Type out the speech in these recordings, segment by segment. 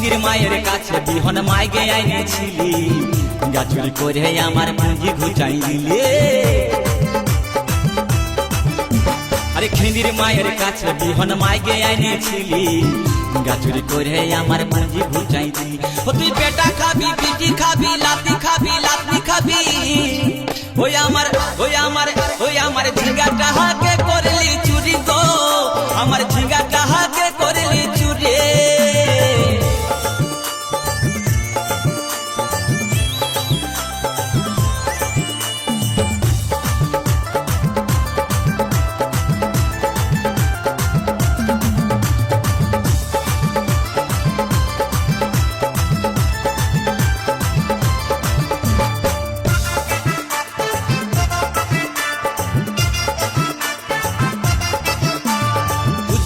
খিদির মায়ের কাছে বিহন মাইগে আইনেছিলি, গাছুরি করে আমার পুঁজি ঘুচাই দিলে। আরে খিদির মায়ের কাছে বিহন মাইগে আইনেছিলি, গাছুরি করে আমার পুঁজি ঘুচাই দিলি। ও তুই পেটা খাবি, পিটি খাবি, লাতি খাবি, লাতি খাবি। ওই আমার ঝিঙ্গাটা হাকে করলি চুরি গো, আমার ঝিঙ্গাটা হাকে করলি চুরি।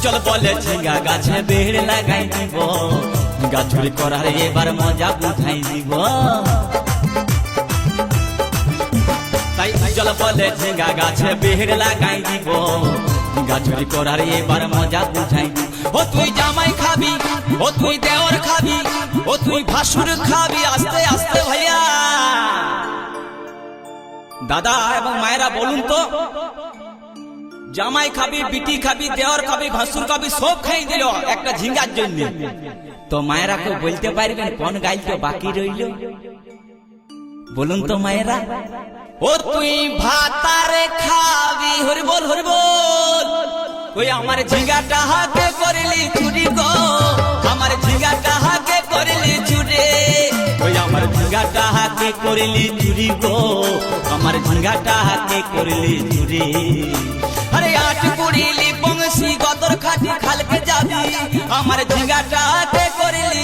চল বলে ঝিঙ্গা গাছে বেড় লাগাই দিব, গাছুরি করার এবার মজা বুঝাই দিব। তাই চল বলে ঝিঙ্গা গাছে বেড় লাগাই দিব, গাছুরি করার এবার মজা বুঝাই দিব। ও তুই জামাই খাবি, ও তুই দেওর খাবি, ও তুই ভাসুর খাবি। আস্তে আস্তে ভাইয়া দাদা এবং মায়েরা বলুন তো, জামাই খাবি, বিটি খাবি, দেওর খাবি, ভাসুর খাবি, সব খাই দিল একটা ঝিঙ্গার জন্য। তো মায়েরা কেউ বলতে পারবেন কোন গাইল বাকি রইল? বলুন তো মায়েরা। ও তুই ভাতারে খাবি, হরি বল হরি বল। ওই আমার ঝিঙ্গাটা হাতে করলি চুরি গো, আমার ঝিঙ্গাটা হাতে করলি চুরি। ওই আমার ঝিঙ্গাটা হাতে করলি চুরি গো, আমার ঝিঙ্গাটা হাতে করলি চুরি। আরে আট কুড়িলি বংশী গদর খাটি খালকে যাবি, আমার ঝিঙ্গাটা হাতে করলি